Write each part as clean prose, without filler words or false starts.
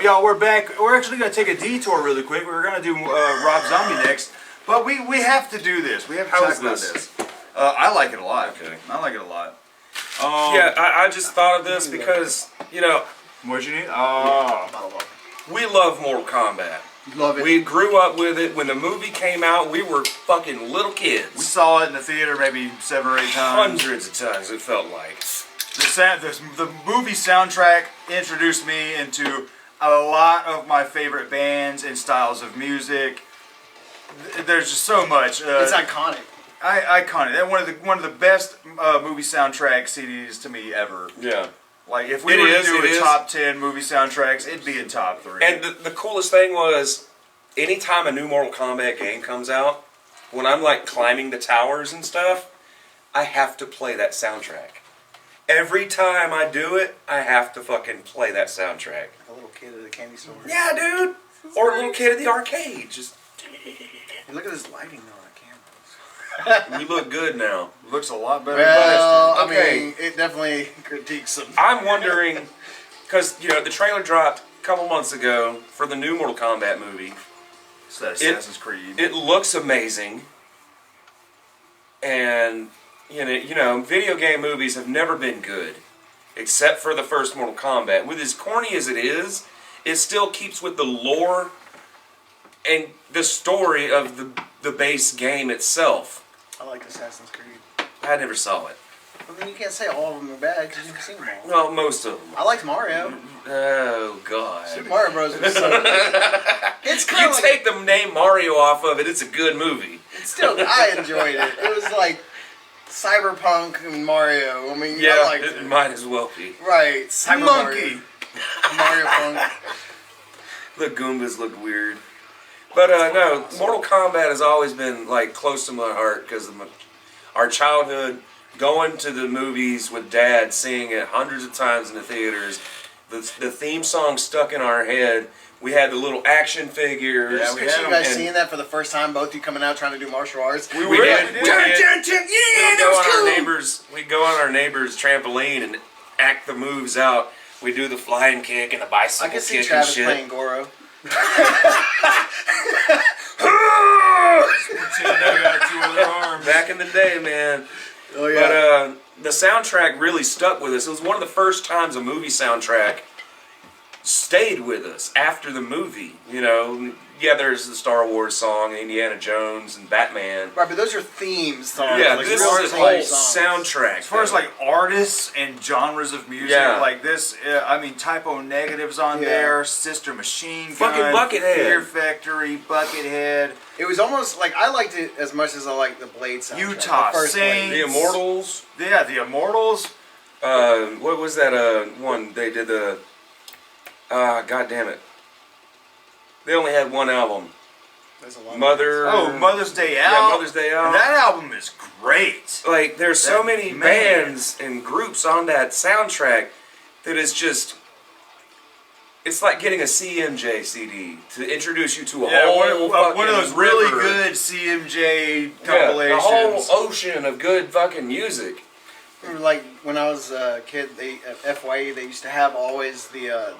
up, y'all? We're back. We're actually going to take a detour really quick. We're going to do Rob Zombie next. But we have to do this. We have to talk about this. I like it a lot. Okay. I like it a lot. Yeah, I just thought of this because, you know... What'd you need? Oh. We love Mortal Kombat. Love it. We grew up with it. When the movie came out, we were fucking little kids. We saw it in the theater maybe 7 or 8 times. Hundreds of times, it felt like. The movie soundtrack introduced me into a lot of my favorite bands and styles of music. There's just so much. It's iconic. Iconic. That's one of the best movie soundtrack CDs to me ever. Yeah. Like if we were to do a top 10 movie soundtracks, it'd be in top 3. And the coolest thing was, anytime a new Mortal Kombat game comes out, when I'm like climbing the towers and stuff, I have to play that soundtrack. Every time I do it, I have to fucking play that soundtrack. Like a little kid at a candy store. Yeah, dude. Or a little kid at the arcade. Just. Hey, look at this lighting though on camera. We look good now. Looks a lot better. Well, than last I mean, it definitely critiques some. I'm wondering, because you know the trailer dropped a couple months ago for the new Mortal Kombat movie. It's that Assassin's Creed. It looks amazing, and you know, video game movies have never been good, except for the first Mortal Kombat. With as corny as it is, it still keeps with the lore and the story of the base game itself. I like Assassin's Creed. I never saw it. Well, then you can't say all of them are bad because you've seen them all. Well, most of them. I liked Mario. Oh God. Super Mario Bros. Was so good. It's kind You of like, take the name Mario off of it, it's a good movie. still, I enjoyed it. It was like Cyberpunk and Mario. I mean, I liked it might as well be. Right, Cyber Monkey. Mario Punk. The Goombas look weird. But no, Mortal Kombat has always been like close to my heart because of our childhood, going to the movies with Dad, seeing it hundreds of times in the theaters. The theme song stuck in our head. We had the little action figures. Yeah, we Picture had you them. guys seeing that for the first time, both you coming out trying to do martial arts. We did. Yeah, that was cool. We'd go on our neighbor's trampoline and act the moves out. We do the flying kick and the bicycle I can see kick Travis and shit. playing Goro. Back in the day, man. Oh yeah. But the soundtrack really stuck with us. It was one of the first times a movie soundtrack stayed with us after the movie. You know, yeah, there's the Star Wars song, Indiana Jones, and Batman. Right, but those are themes songs. Yeah, like this real is a theme whole songs. soundtrack. As far as like artists and genres of music, Yeah. like this, I mean, Typo Negative's on Yeah. there, Sister Machine Gun, Fucking Buckethead. Fear Factory, Buckethead, It was almost like I liked it as much as I liked the Blade soundtrack. Utah the first Saints. Blade. The Immortals. Yeah, the Immortals. What was that one they did the... God damn it. They only had one album. There's a lot of Mother's Day Out. Yeah, Mother's Day Out. And that album is great. Like, there's so That- many man. bands and groups on that soundtrack that is just... It's like getting a CMJ CD to introduce you to a whole one of those really river. good CMJ Yeah, compilations. a whole ocean of good fucking music. Remember, like when I was a kid, at FYE they used to have always the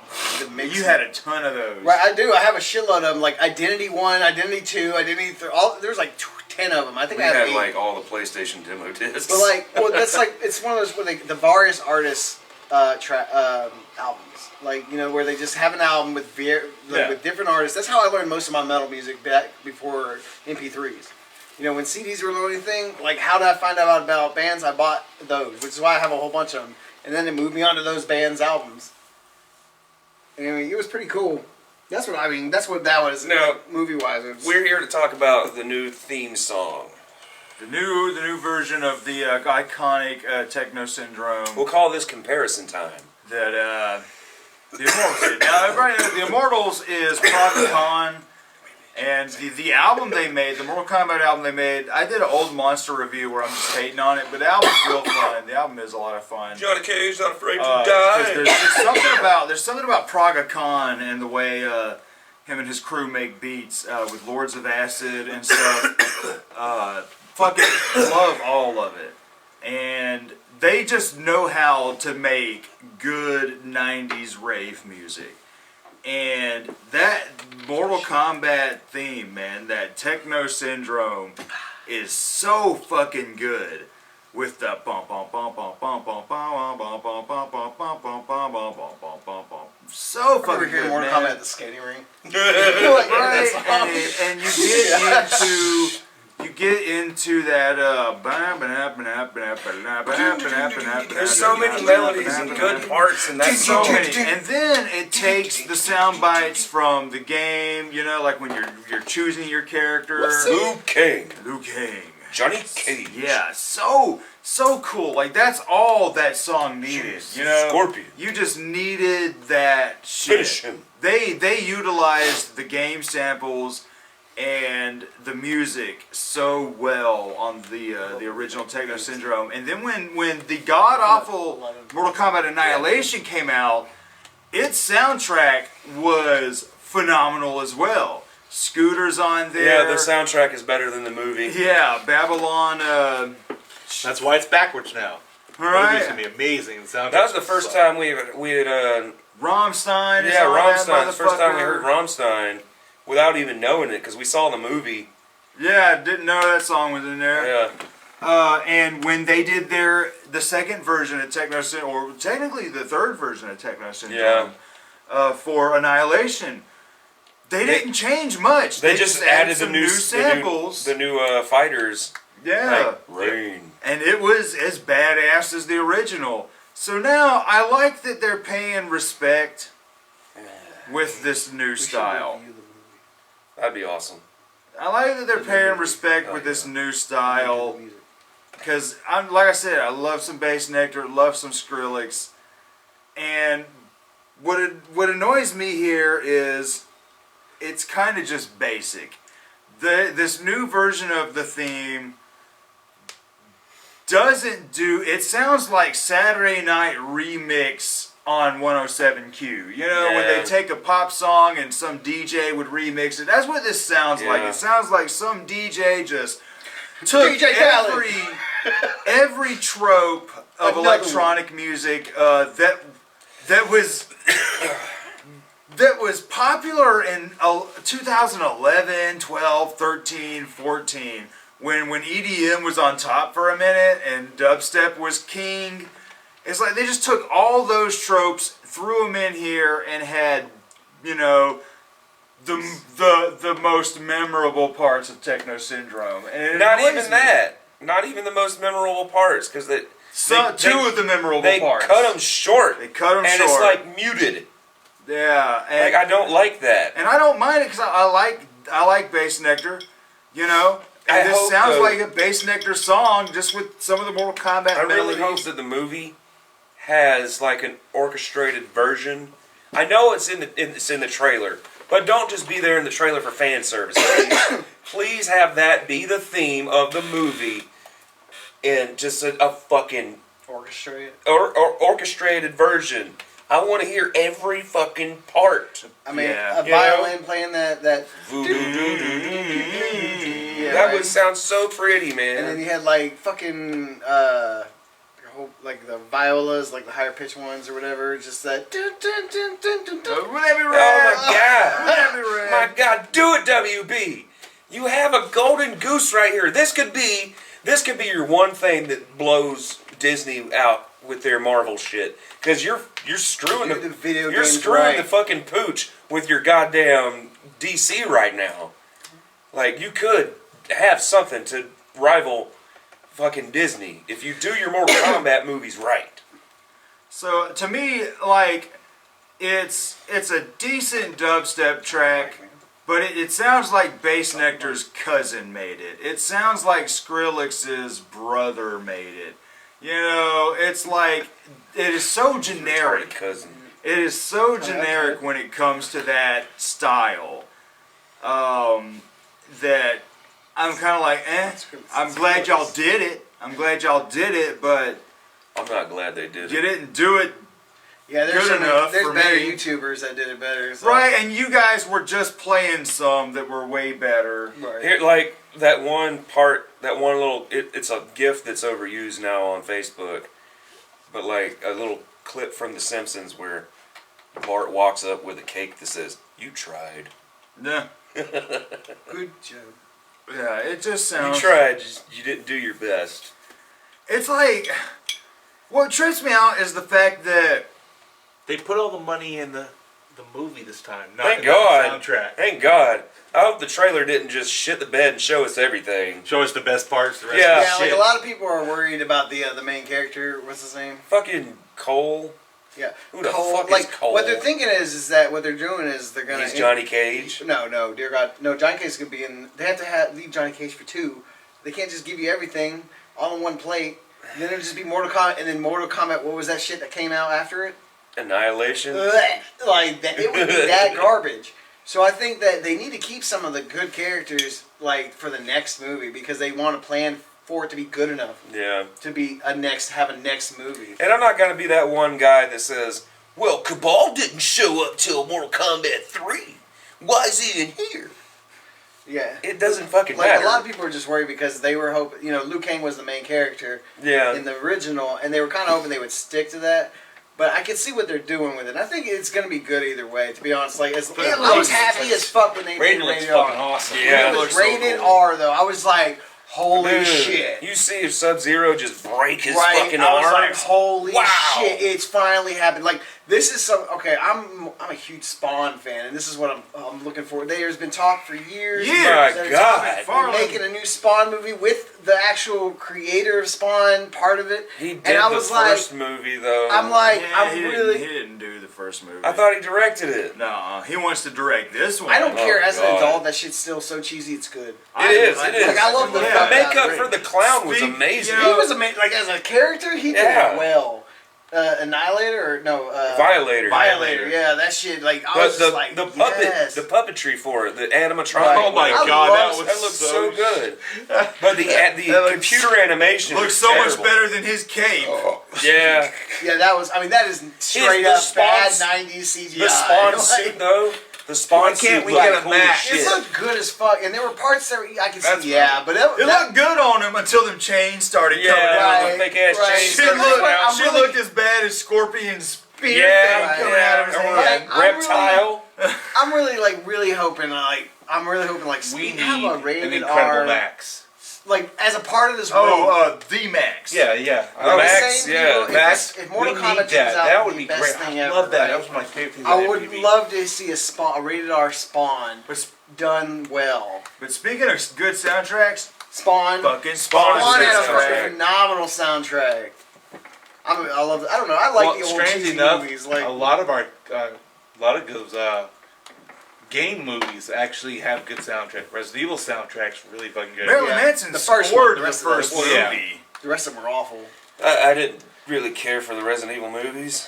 mix. You had a ton of those. Right, I do. I have a shitload of them. Like Identity 1, Identity 2, Identity 3. There's like 10 of them. I think We I have had 8. like all the PlayStation demo discs. But like, well, that's like it's one of those where the various artists albums. Like, you know, where they just have an album with with different artists. That's how I learned most of my metal music back before MP3s. You know, when CDs were the only thing, like, how did I find out about bands? I bought those, which is why I have a whole bunch of them. And then they moved me on to those bands' albums. And I mean, it was pretty cool. That's what that was. Now, like, movie-wise. we're here to talk about the new theme song. The new version of the iconic Techno Syndrome. We'll call this comparison time. That the Immortals did. Now, everybody knows the Immortals is Prog and the album they made, the Mortal Kombat album they made, I did an Old Monster review where I'm just hating on it, but the album's real fun. The album is a lot of fun. Johnny Cage not afraid to die. There's something about Praga Khan and the way him and his crew make beats with Lords of Acid and stuff. Fucking love all of it. And they just know how to make good 90s rave music. And that Mortal Kombat theme, man, that Techno Syndrome is so fucking good. With the bum bum bum bum bum bum bum bum bum bum bum bum bum bum bum bum bum bum bum. So fucking good, Mortal man. Kombat at the skating ring. Right, and you get into that. There's so many melodies and good parts in that song. And then it takes the sound bites from the game. You know, like when you're choosing your character. Liu Kang. Johnny Cage. Yeah, so cool. Like that's all that song needed. You know, Scorpion. You just needed that shit. Finish him. They utilized the game samples and the music so well on the original Techno Syndrome. And then when the god awful Mortal Kombat Annihilation came out, its soundtrack was phenomenal as well. Scooter's on there. Yeah, the soundtrack is better than the movie. Yeah, Babylon. That's why it's backwards now. Right. Movie's gonna be amazing. The soundtrack. That was the first time we had Rammstein. yeah, Rammstein. The first time we heard Rammstein without even knowing it because we saw the movie. Yeah, didn't know that song was in there. Yeah. And when they did the second version of Techno Syndrome, or technically the third version of Techno Syndrome, for Annihilation, they didn't change much. They just added some new samples. The new fighters. Yeah. Like Rain. And it was as badass as the original. So now I like that they're paying respect with this new style. That'd be awesome. I like that they're paying respect with this new style. Because, like I said, I love some Bass Nectar, love some Skrillex. And what annoys me here is it's kind of just basic. This new version of the theme doesn't do... It sounds like Saturday Night Remix on 107Q. You know, when they take a pop song and some DJ would remix it. That's what this sounds like. It sounds like some DJ just took every trope of electronic music that was popular in 2011, 12, 13, 14, when EDM was on top for a minute and dubstep was king. It's like they just took all those tropes, threw them in here, and had, you know, the most memorable parts of Techno Syndrome. And not even the most memorable parts, because two of the memorable parts. They cut them short. They cut them short. And it's like muted. Yeah. And, like, I don't like that. And I don't mind it because I like Bass Nectar, you know. And this sounds like a Bass Nectar song, just with some of the Mortal Kombat melodies. I really hope that the movie has like an orchestrated version. I know it's in the trailer, but don't just be there in the trailer for fan service. Please, please have that be the theme of the movie, in just a fucking orchestrated version. I want to hear every fucking part. I mean, a violin playing that. That would sound so pretty, man. And then you had like fucking like the violas, like the higher pitched ones or whatever. Just that. Oh my god! Do it, WB. You have a golden goose right here. This could be your one thing that blows Disney out with their Marvel shit, because you're screwing the fucking pooch with your goddamn DC right now. Like, you could have something to rival fucking Disney if you do your Mortal Kombat movies right. So to me, like, it's a decent dubstep track, but it sounds like Bass Nectar's cousin made it. It sounds like Skrillex's brother made it. You know, it's like, it is so generic. Cousin. It is so generic when it comes to that style, that I'm kind of like, I'm glad y'all did it. But I'm not glad they did it. You didn't do it there's good enough there's for better me. YouTubers that did it better. So. Right, and you guys were just playing some that were way better. Right. Here, like, that one part, that one little, it's a GIF that's overused now on Facebook, but like a little clip from The Simpsons where Bart walks up with a cake that says, "You tried." Yeah. Good job. Yeah, it just You sounds. tried, just you didn't do your best. It's like, what trips me out is the fact that They put all the money in the movie this time, not Thank in God. the soundtrack. Thank God. I hope the trailer didn't just shit the bed and show us everything. Show us the best parts. The rest Yeah. of Yeah, the like shit. a lot of people are worried about the main character. What's his name? Fucking Cole. Yeah, Who the Cole. fuck is Like Cole? what they're thinking is that what they're doing is they're gonna. He's Johnny Cage. No, dear God, no. Johnny Cage's gonna be in. They have to leave Johnny Cage for 2. They can't just give you everything all on one plate. And then it'll just be Mortal Kombat, and then Mortal Kombat. What was that shit that came out after it? Annihilation. Like that, it would be that garbage. So I think that they need to keep some of the good characters like for the next movie because they want to plan for it to be good enough Yeah. to be have a next movie. And I'm not gonna be that one guy that says, "Well, Cabal didn't show up till Mortal Kombat 3. Why is he in here?" Yeah, It doesn't fucking like matter. a lot of people are just worried because they were hoping. You know, Liu Kang was the main character Yeah. in the original, and they were kind of hoping they would stick to that. But I can see what they're doing with it. And I think it's going to be good either way. To be honest, like I was happy as fuck when they Raiden did looks Rated fucking R. awesome. Yeah. It it was looks so rated cool. R though. I was like, holy Dude, shit! You see if Sub-Zero just break his Right? fucking I was arms. like, holy Wow. shit! It's finally happened. Like this is some okay. I'm a huge Spawn fan, and this is what I'm looking for. There's been talk for years. Years. that My it's God. they're making a new Spawn movie with the actual creator of Spawn part of it. He did and I the was first like, movie though. I'm like, Yeah, I'm he really. didn't do the first movie. I thought he directed it. No, he wants to direct this one. I don't Oh, care. As an God. adult, that shit's still so cheesy. It's good. It is. It is. Like I love the The fuck out of makeup it. for the clown was Speak- amazing. you He know, was amazing. Like as a character, he did Yeah. it well. Annihilator or no? Violator. Violator. Yeah, that shit. Like I But was just like, the puppet, yes. the puppetry for it, the animatronic. Right. Oh my I god, love- that looks so good. But the That looks- computer animation looks was so much terrible. better than his cape. Yeah, Yeah, that was. I mean, that is straight the up bad Spawn- '90s CGI. the Spawn Like, suit though. The Spawn Why can't suit we looked get a cool as match? It shit. looked good as fuck, and there were parts that I could That's see. Yeah, but It looked good on him until them chains started coming Yeah, out. Right, the fake ass right. chains. Shit, So that's why I'm shit really- looked as bad as Scorpion's spear Yeah, thing coming out of his yeah, hand. I'm reptile. I'm really hoping like We need have a an rated Incredible R Max. like as a part of this The Max. Yeah, yeah. The Max, same yeah. people- if Max, if Mortal we Kombat need turns that. out That to would be be the best great. thing I ever, love that. right? That was my favorite thing. I on would MTV. love to see a rated R Spawn But, done well. but speaking of good soundtracks, Spawn. fucking Spawn is a Spawn good had a soundtrack. fucking phenomenal soundtrack. I love. I don't know. I like the old strangely cheesy enough, movies. Like a lot of those game movies actually have good soundtrack. Resident Evil soundtrack's really fucking good. Marilyn Yeah. Manson The first scored one, the the rest of first those- yeah. movie. the rest of them were awful. I didn't really care for the Resident Evil movies.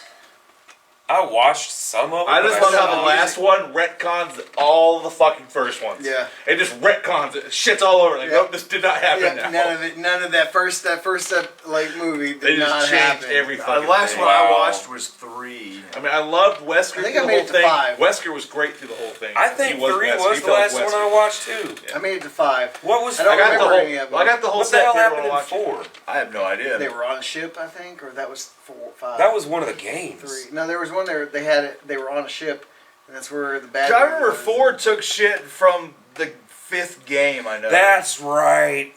I watched some of them. I just but love how saw the it. last one retcons all the fucking first ones. Yeah. It just retcons it. Shit's all over. Like, Yeah. nope, this did not happen Yeah, now. none of that first like movie did They just not changed happen. every The fucking last thing. one I Wow. watched was 3. I mean, I loved Wesker I think through I the made whole it to thing. 5. Wesker was great through the whole thing. I think He 3 Wesker. was He the felt last one Wesker. I watched too. I made it to 5. What was? I don't I got the remember whole. any of Well, I them. got the whole What the set hell there happened to in watch it. 4? I have no idea. They were on a ship, I think, or that was 5. That was one of the games. 3. No, there was one there. They had it. They were on a ship, and that's where the bad. I guy remember was. 4 took shit from the 5th game, I know. That's right.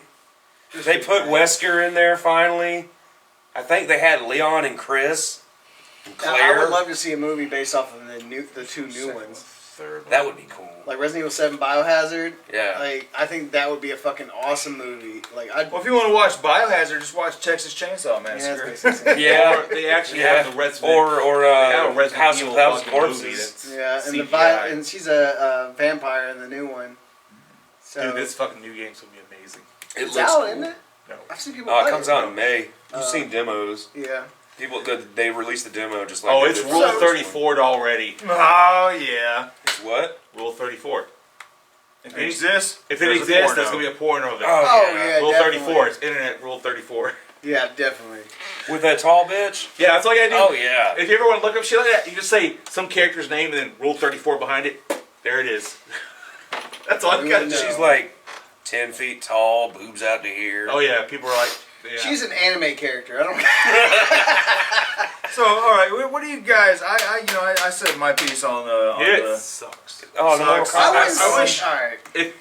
Just They be put nice. Wesker in there finally. I think they had Leon and Chris and Now, I Claire. would love to see a movie based off of the 2 new ones, Third That would be cool. like Resident Evil 7 Biohazard. Yeah. Like I think that would be a fucking awesome movie. Like I'd. Well, if you want to watch Biohazard, just watch Texas Chainsaw Yeah, Massacre. that's basically Yeah. Or they actually Yeah. have the Resident. Or they have a Resident House Evil of Thousand fucking movie Corpses. that's Yeah, and CGI. and she's a vampire in the new one. So Dude, this fucking new game's gonna be amazing. It it's looks out, cool. isn't it? No. I've seen people. Oh, it play comes out in May. You've Uh, seen demos. Yeah. People, they released the demo just like. Oh, they it's did Rule the first 34 already. Oh, yeah. It's what? Rule 34. If it exists, If it there's a exists, there's porno. gonna be a porno there. Oh, yeah. Rule definitely. 34. It's internet Rule 34. Yeah, definitely. With that tall bitch? Yeah, that's all you gotta do. Oh, yeah. If you ever want to look up shit like that, you just say some character's name and then Rule 34 behind it. There it is. That's all you gotta do. No. She's like 10 feet tall, boobs out to here. Oh yeah, people are like, yeah. She's an anime character. I don't. So, all right, what do you guys? I said my piece on the. It sucks. Oh, the Mortal Sucks. Kombat. I wish- All right.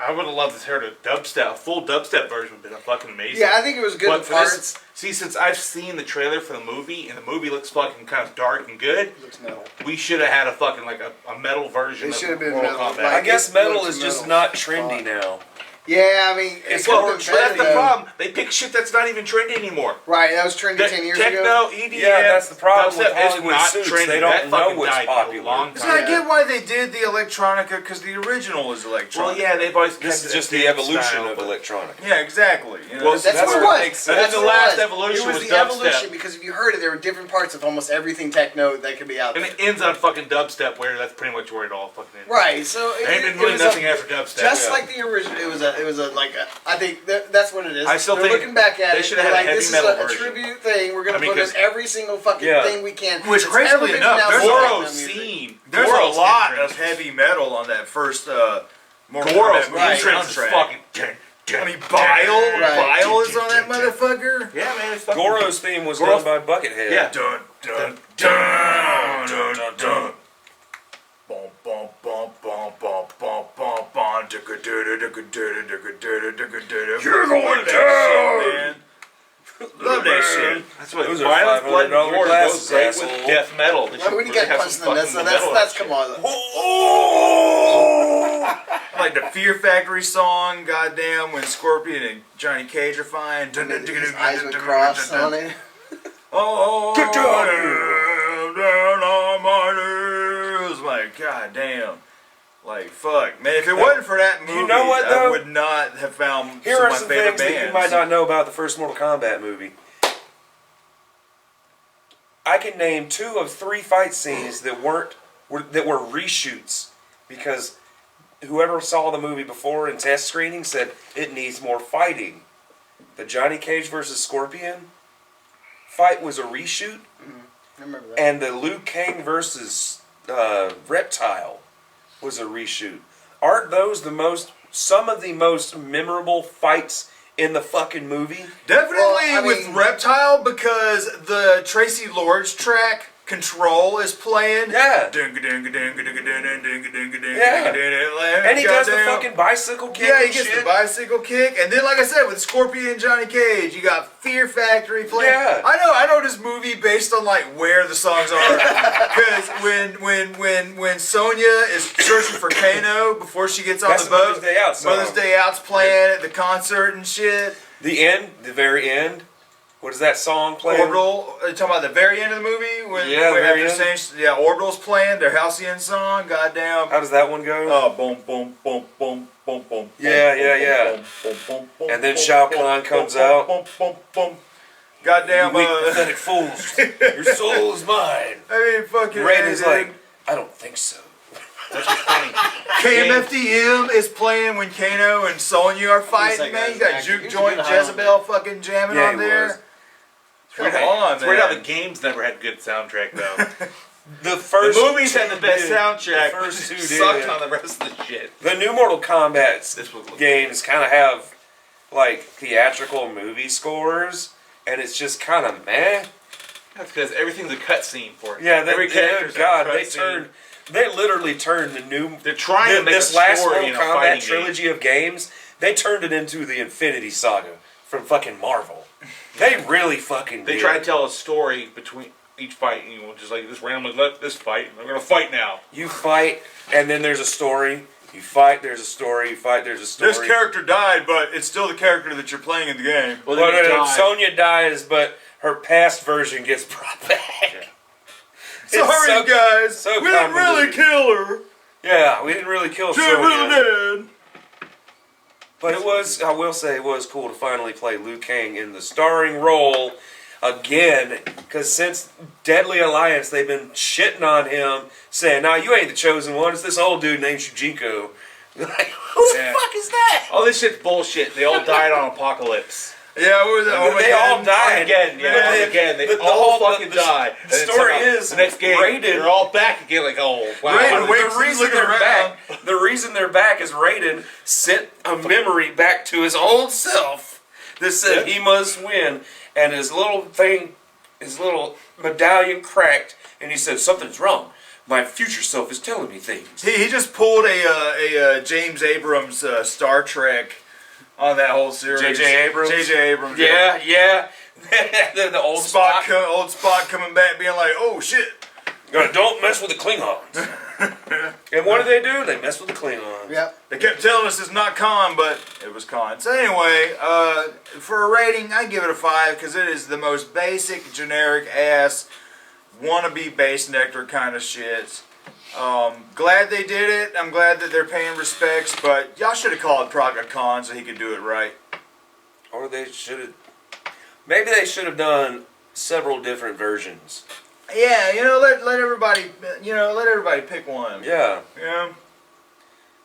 I would have loved to hear a dubstep, full dubstep version would have been fucking amazing. Yeah, I think it was good But in for parts. this, see, since I've seen the trailer for the movie, and the movie looks fucking kind of dark and good, It looks metal. we should have had a fucking, like, a metal version It of should have been Mortal metal, Kombat. like- I guess It metal looks is just metal. not trendy now. Yeah, I mean, It's could've more been trendy. better, That's the though. problem. They pick shit that's not even trendy anymore. Right, that was trendy 10 years ago. Techno, EDM, Yeah, that's the problem with dubstep is Hollywood not suits. trendy. They don't That know fucking what's died popular. a long So time. I get why they did the electronica because the original is electronica. Well, yeah, they've always This kept is it just a the dance evolution style, of but- electronic. Yeah, exactly. You know, Well, That's That's what it where it was. makes And then That's the what it last was. evolution It was was the evolution dubstep. because if you heard it, there were different parts of almost everything techno that could be out And there. it ends on fucking dubstep, where that's pretty much where it all fucking ends. Right, so There ain't been it really was nothing a, after dubstep. just Yeah. like the original. It was a like a, I think that's what it is. I still They're think looking back at they it. should have They're had a like, heavy this metal is a version. tribute thing. We're gonna I mean, put in 'cause- every single fucking Yeah. thing we can. Which, It's crazily ever been enough, out there's there. Goro's Music. scene. there's a Goro's lot entrance. of heavy metal on that first Mortal Goro's Kombat right. entrance is soundtrack. fucking. I mean, Bile, Right. Bile is on that motherfucker. Yeah, man, it's fucking. Goro's theme was Goro's- done by Buckethead. Yeah. Dun dun dun dun dun dun. Bum bum bum bum bum bum bum bum. You're going down. Love that shit. That's what Those are violence, blood, and $500 gore glasses, goes great with asshole. death metal. They Like, should when you really get have punched in some the nuts, fucking that's metal that's and come shit. on. Like the Fear Factory song, goddamn, when Scorpion and Johnny Cage are fine. And his eyes would cross on it. Oh, Get down down on my knees. Like, goddamn. Like, fuck. Man, if it wasn't for that movie, You know what, I though? would not have found Here some are of my some favorite things bands. that you might not know about the first Mortal Kombat movie. I can name 2 of 3 fight scenes that were reshoots because whoever saw the movie before in test screening said it needs more fighting. The Johnny Cage versus Scorpion fight was a reshoot, I remember that. and the Liu Kang versus Reptile was a reshoot. Aren't those some of the most memorable fights in the fucking movie? Definitely Well, I with mean- Reptile because the Tracy Lords track Control is playing. Yeah. Yeah. And he does the fucking bicycle kick. Yeah, he and gets shit. the bicycle kick, and then, like I said, with Scorpion and Johnny Cage, you got Fear Factory playing. Yeah. I know this movie based on like where the songs are, because when Sonya is searching for Kano before she gets on That's the the boat, Mother's Day Out song. Mother's Day Out's playing at the concert and shit. The very end. What is that song playing? Orbital, are you talking about the very end of the movie? When, Yeah, the when very after end. saying, yeah, Orbital's playing their Halcyon song. Goddamn. How does that one go? Oh, boom, boom, boom, boom, boom, boom. Yeah, boom, yeah, boom, yeah. boom, boom, boom, boom, And then boom, Shao boom, Kahn boom, comes boom, out. Boom, boom, boom. Goddamn. You weak, pathetic fools. Your soul is mine. I mean, fucking. Raiden's dude. like, I don't think so. That's what's funny. KMFDM is playing when Kano and Sonya are fighting, like man. a- You got he Juke was Joint good high on Jezebel fucking jamming Yeah, on he there. was. Come It's weird on, it's weird how the man. games never had good soundtrack though. The The first movies had the best did. soundtrack. The first 2 did. sucked on the rest of the shit. The new Mortal Kombat This was games kind of have like theatrical movie scores, and it's just kind of meh. That's because everything's a cutscene for it. Yeah, every character's a God, cutscene. they literally turned the new. They're trying to make this a last story Mortal in a Kombat fighting trilogy of games. They turned it into the Infinity Saga from fucking Marvel. They really fucking. They did. try to tell a story between each fight. You know, just like this randomly let this fight. We're gonna fight now. You fight, and then there's a story. You fight, there's a story. You fight, there's a story. This character died, but it's still the character that you're playing in the game. Well, Well, then you die. Sonya dies, but her past version gets brought back. It's Sorry, so- guys. so we didn't really convoluted. kill her. Yeah, we didn't really kill She Sonya. really did. But it was, I will say, it was cool to finally play Liu Kang in the starring role again. Because since Deadly Alliance, they've been shitting on him, saying, "Nah, you ain't the chosen one. It's this old dude named Shujinko." Like, who the Yeah. fuck is that? All this shit's bullshit. They all died on Apocalypse. Yeah, what was that? They all died. Again, yeah, But they- again. They the all whole- fucking the died. The And then story somehow is the next game. Raiden. They're all back again. Like, oh wow. Raiden, wait, The reason looking they're around. back. The reason they're back is Raiden sent a memory back to his old self that said he must win, and his little thing, his little medallion cracked, and he said, "Something's wrong. My future self is telling me things." He just pulled a James Abrams Star Trek on that whole series. J.J. Abrams? J.J. Abrams. Yeah. the old Spock. Old Spock coming back being like, oh shit. Don't mess with the Klingons. And what do? They mess with the Klingons. Yep. They kept telling us it's not Khan, but it was Khan. So anyway, for a rating, I give it a 5 because it is the most basic, generic ass, wannabe bass nectar kind of shit. Glad they did it. I'm glad that they're paying respects, but y'all should have called Praga Khan so he could do it right. Or they should have. Maybe they should have done several different versions. Yeah, let everybody, let everybody pick one. Yeah. Yeah.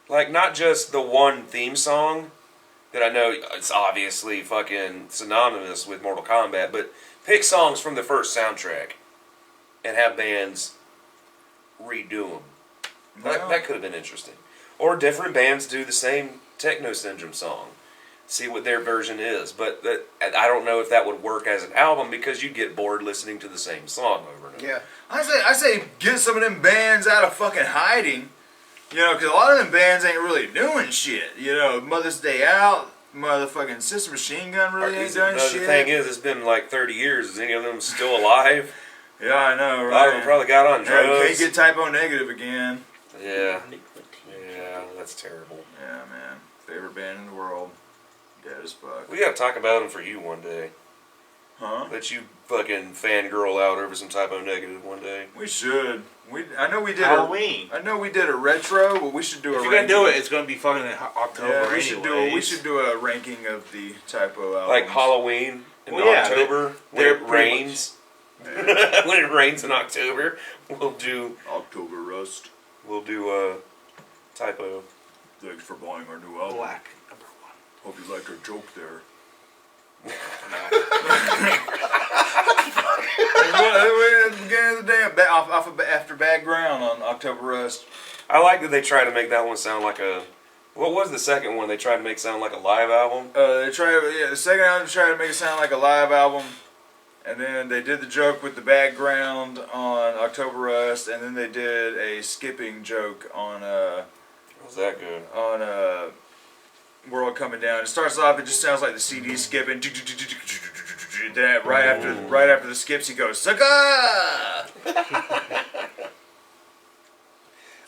Like, not just the one theme song that I know it's obviously fucking synonymous with Mortal Kombat, but pick songs from the first soundtrack and have bands redo them. That could have been interesting. Or different bands do the same Techno Syndrome song. See what their version is. But I don't know if that would work as an album because you'd get bored listening to the same song over and over. Yeah. I say get some of them bands out of fucking hiding. Because a lot of them bands ain't really doing shit. Mother's Day Out, motherfucking Sister Machine Gun really ain't done shit. The thing is, it's been like 30 years. Is any of them still alive? Yeah, I know, A right? lot of them probably got on drugs. Can't get typo negative again. Yeah. Yeah, that's terrible. Yeah, man. Favorite band in the world. Dead as fuck. We gotta talk about them for you one day. Huh? Let you fucking fangirl out over some typo negative one day. We should. I know we did Halloween. I know we did a retro, but we should do a If ranking. you're gonna do it, it's gonna be fucking in October. Yeah, anyways. we should do a ranking of the typo albums. Like Halloween in Well, yeah, October when they're it pretty rains. When it rains in October, we'll do October Rust. typo. Thanks for buying our new album. Black #1. Hope you liked our joke there. At the beginning of the day, after Bad Ground on October Rust. I like that they try to make that one sound like a. What was the second one they tried to make sound like a live album? The second album tried to make it sound like a live album, and then they did the joke with the background on October Rust, and then they did a skipping joke on Was that good? on World Coming Down. It starts off, it just sounds like the CD skipping. Then right after the skips, he goes sucker.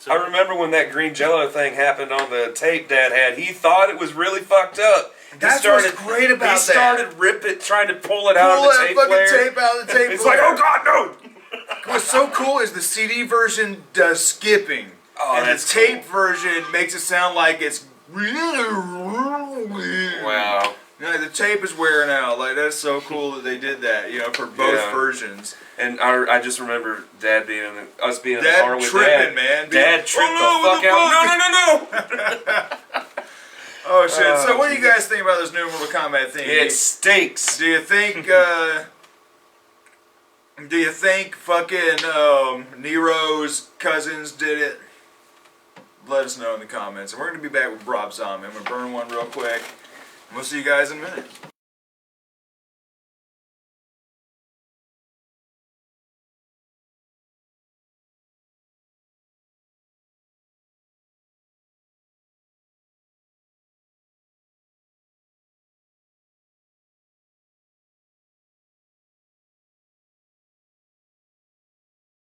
I remember when that green jello thing happened on the tape Dad had. He thought it was really fucked up. That's what's great about He started trying to pull it out of the tape player. Tape out of the tape It's player. like, oh God, no! What's so cool is the CD version does skipping, Oh, and the that's tape cool. version makes it sound like it's Wow. The tape is wearing out. Like, that's so cool that they did that. For both Yeah. versions. And I just remember Dad being us being in the Dad car with tripping, Dad. man. Dad tripped Oh, the fuck out. No. Oh shit! Oh, So what do you guys think about this new Mortal Kombat thing? It stinks. Do you think? Do you think fucking Nero's cousins did it? Let us know in the comments. And we're gonna be back with Rob Zombie. I'm gonna burn one real quick. We'll see you guys in a minute.